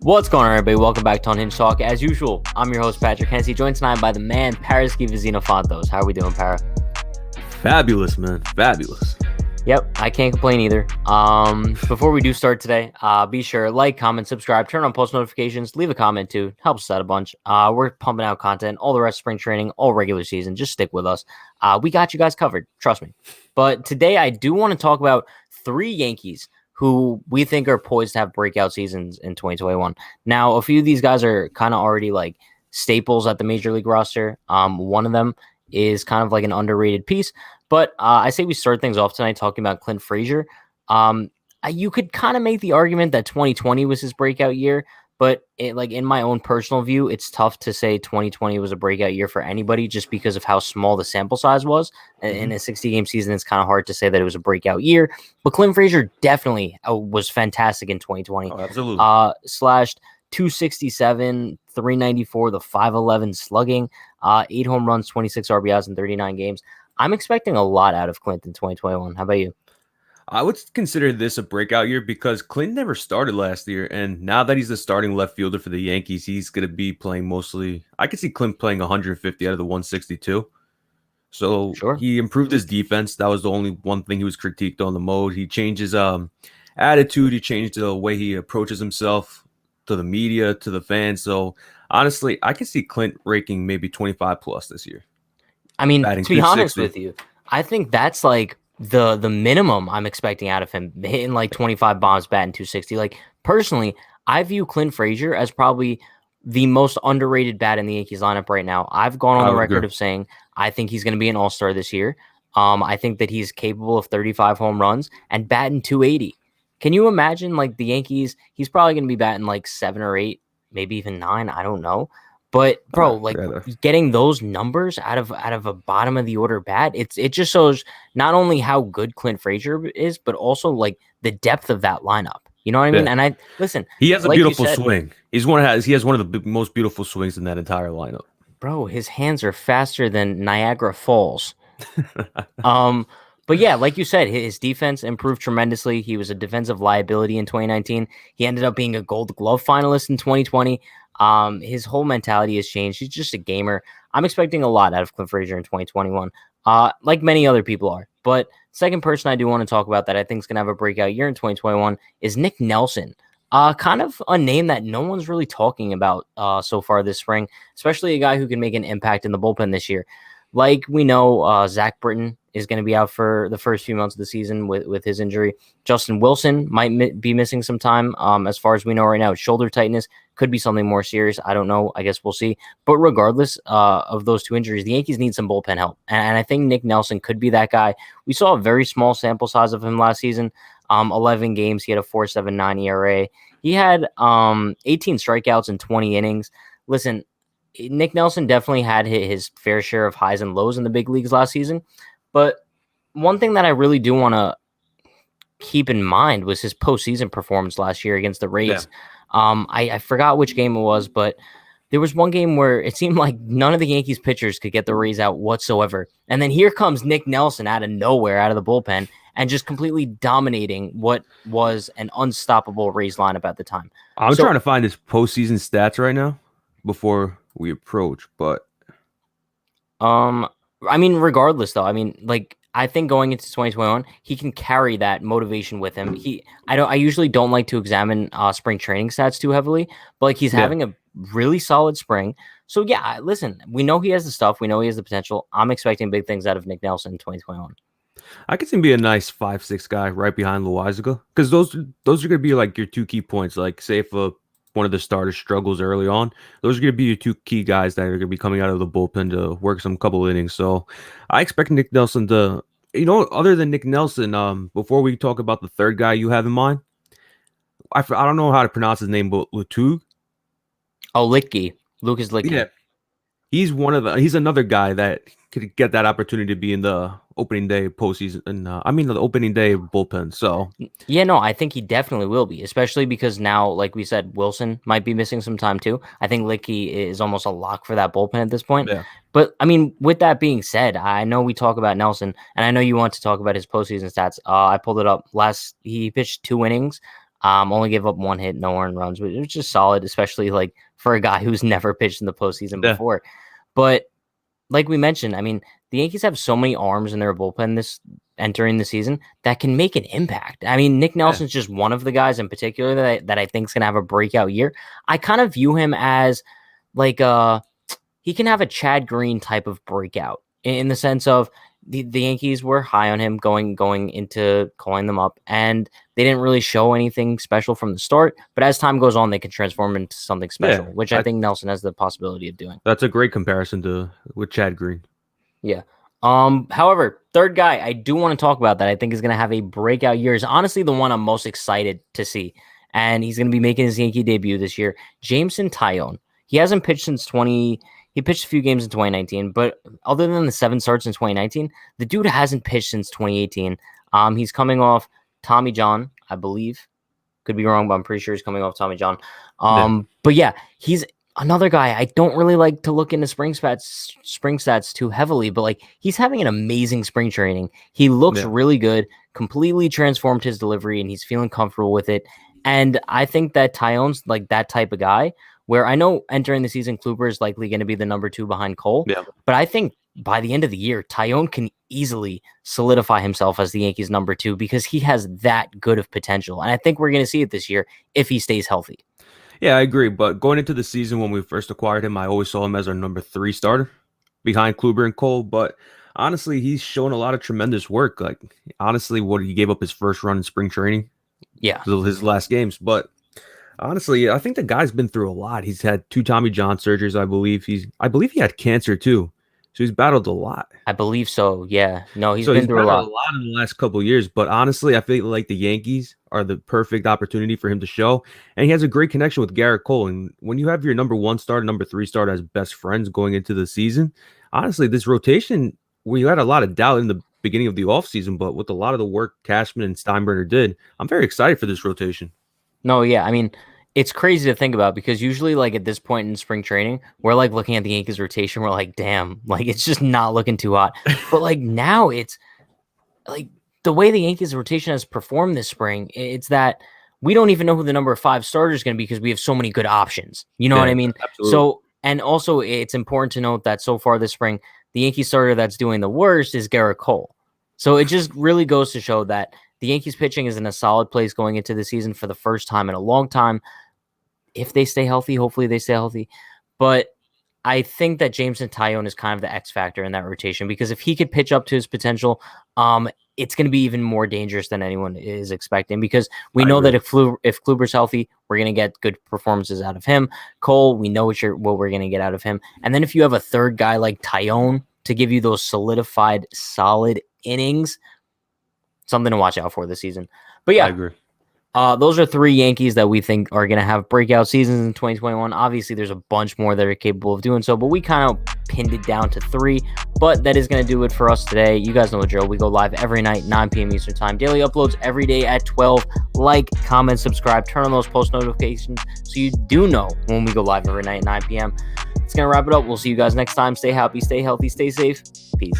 What's going on, everybody? Welcome back to Unhinged Talk. As usual, I'm your host, Patrick Hennessy, joined tonight by the man, Paraski Vizina Fontos. How are we doing, Para? Fabulous, man. Fabulous. Yep, I can't complain either. Before we do start today, be sure like, comment, subscribe, turn on post notifications, leave a comment too. Helps us out a bunch. We're pumping out content all the rest of spring training, all regular season. Just stick with us. We got you guys covered. Trust me. But today I do want to talk about three Yankees who we think are poised to have breakout seasons in 2021. Now, a few of these guys are kind of already like staples at the major league roster. One of them is kind of like an underrated piece. But I say we start things off tonight talking about Clint Frazier. You could kind of make the argument that 2020 was his breakout year, but in my own personal view, it's tough to say 2020 was a breakout year for anybody just because of how small the sample size was. In a 60-game season, it's kind of hard to say that it was a breakout year. But Clint Frazier definitely was fantastic in 2020. Oh, absolutely. Slashed 267, 394, the 511 slugging, 8 home runs, 26 RBIs in 39 games. I'm expecting a lot out of Clint in 2021. How about you? I would consider this a breakout year because Clint never started last year. And now that he's the starting left fielder for the Yankees, he's going to be playing mostly. I could see Clint playing 150 out of the 162. So Sure. He improved his defense. That was the only one thing he was critiqued on the mode. He changed his attitude. He changed the way he approaches himself to the media, to the fans. So honestly, I could see Clint raking maybe 25 plus this year. I mean, Batting to be honest 260. with you, I think that's like the minimum I'm expecting out of him, hitting like 25 bombs, batting 260. Like personally, I view Clint Frazier as probably the most underrated bat in the Yankees lineup right now. I've gone on the record of saying I think he's going to be an all-star this year. I think that he's capable of 35 home runs and batting 280. Can you imagine like the Yankees? He's probably going to be batting like 7 or 8, maybe even 9. I don't know. But bro, like getting those numbers out of a bottom of the order bat, it just shows not only how good Clint Frazier is, but also like the depth of that lineup. You know what I mean? And I listen. He has a like beautiful swing. He has one of the most beautiful swings in that entire lineup. Bro, his hands are faster than Niagara Falls. But yeah, like you said, his defense improved tremendously. He was a defensive liability in 2019. He ended up being a Gold Glove finalist in 2020. His whole mentality has changed. He's just a gamer. I'm expecting a lot out of Clint Frazier in 2021, like many other people are. But second person I do want to talk about that I think is going to have a breakout year in 2021 is Nick Nelson. Kind of a name that no one's really talking about so far this spring, especially a guy who can make an impact in the bullpen this year. Like we know, Zach Britton is going to be out for the first few months of the season with his injury. Justin Wilson might be missing some time. As far as we know right now, shoulder tightness could be something more serious. I don't know. I guess we'll see. But regardless of those two injuries, the Yankees need some bullpen help. And I think Nick Nelson could be that guy. We saw a very small sample size of him last season. 11 games. He had a 4.79 ERA. He had 18 strikeouts in 20 innings. Listen, Nick Nelson definitely had his fair share of highs and lows in the big leagues last season. But one thing that I really do want to keep in mind was his postseason performance last year against the Rays. Yeah. I forgot which game it was, but there was one game where it seemed like none of the Yankees pitchers could get the Rays out whatsoever. And then here comes Nick Nelson out of nowhere, out of the bullpen, and just completely dominating what was an unstoppable Rays lineup at the time. I'm trying to find his postseason stats right now before we approach, but I mean, regardless though, I mean, like I think going into 2021, he can carry that motivation with him. I usually don't like to examine spring training stats too heavily, but like he's having a really solid spring. So yeah, listen, we know he has the stuff, we know he has the potential. I'm expecting big things out of Nick Nelson in 2021. I could see him be a nice 5'6" guy right behind Loizaga, because those are going to be like your two key points. Like say if one of the starters struggles early on, those are going to be your two key guys that are going to be coming out of the bullpen to work some couple innings. So I expect Nick Nelson to, other than Nick Nelson, before we talk about the third guy you have in mind, I don't know how to pronounce his name, but Lutug. Oh, Litke. Lucas Litke. Yeah. He's another guy that could get that opportunity to be in the opening day postseason, and the opening day bullpen. So yeah, no, I think he definitely will be, especially because now, like we said, Wilson might be missing some time too. I think Litke is almost a lock for that bullpen at this point. Yeah. But I mean, with that being said, I know we talk about Nelson, and I know you want to talk about his postseason stats. I pulled it up. He pitched 2 innings. Only gave up 1 hit, no earned runs, but it was just solid, especially like for a guy who's never pitched in the postseason Yeah. before. But like we mentioned, I mean, the Yankees have so many arms in their bullpen this entering the season that can make an impact. I mean, Nick Nelson's just one of the guys in particular that I think is going to have a breakout year. I kind of view him as like he can have a Chad Green type of breakout in the sense of the Yankees were high on him going into calling them up, and they didn't really show anything special from the start. But as time goes on, they can transform into something special, which I think Nelson has the possibility of doing. That's a great comparison with Chad Green. Yeah. However, third guy I do want to talk about that I think is going to have a breakout year is honestly the one I'm most excited to see, and he's going to be making his Yankee debut this year. Jameson Taion. He hasn't pitched since He pitched a few games in 2019, but other than the 7 starts in 2019, the dude hasn't pitched since 2018. He's coming off Tommy John, I believe. Could be wrong, but I'm pretty sure he's coming off Tommy John. But yeah, he's another guy. I don't really like to look into spring stats too heavily, but like he's having an amazing spring training. He looks really good, completely transformed his delivery, and he's feeling comfortable with it. And I think that Taillon's like that type of guy where I know entering the season, Kluber is likely going to be the number 2 behind Cole. Yeah. But I think by the end of the year, Taillon can easily solidify himself as the Yankees' number 2 because he has that good of potential. And I think we're going to see it this year if he stays healthy. Yeah, I agree. But going into the season when we first acquired him, I always saw him as our number 3 starter behind Kluber and Cole. But honestly, he's shown a lot of tremendous work. Like, honestly, he gave up his first run in spring training. Yeah. His last games. But honestly, I think the guy's been through a lot. He's had 2 Tommy John surgeries, I believe. I believe he had cancer too. So he's battled a lot. I believe so. Yeah. No, he's been through a lot in the last couple of years. But honestly, I feel like the Yankees are the perfect opportunity for him to show. And he has a great connection with Garrett Cole. And when you have your number 1 starter, number 3 starter as best friends going into the season, honestly, this rotation, we had a lot of doubt in the beginning of the offseason, but with a lot of the work Cashman and Steinbrenner did, I'm very excited for this rotation. No, yeah. I mean, it's crazy to think about because usually like at this point in spring training, we're like looking at the Yankees rotation. We're like, damn, like it's just not looking too hot. But like now it's like the way the Yankees rotation has performed this spring, it's that we don't even know who the number 5 starter is going to be because we have so many good options. You know what I mean? Absolutely. So, and also it's important to note that so far this spring, the Yankee starter that's doing the worst is Garrett Cole. So it just really goes to show that the Yankees pitching is in a solid place going into the season for the first time in a long time. If they stay healthy, hopefully they stay healthy. But I think that Jameson Taion is kind of the X factor in that rotation because if he could pitch up to his potential, it's going to be even more dangerous than anyone is expecting because we know that if Kluber's healthy, we're going to get good performances out of him. Cole, we know what we're going to get out of him. And then if you have a third guy like Taillon to give you those solidified, solid innings, something to watch out for this season. But yeah, I agree. Those are 3 Yankees that we think are going to have breakout seasons in 2021. Obviously, there's a bunch more that are capable of doing so, but we kind of pinned it down to 3. But that is going to do it for us today. You guys know the drill. We go live every night, 9 p.m. Eastern Time. Daily uploads every day at 12. Like, comment, subscribe, turn on those post notifications so you do know when we go live every night at 9 p.m. It's going to wrap it up. We'll see you guys next time. Stay happy, stay healthy, stay safe. Peace.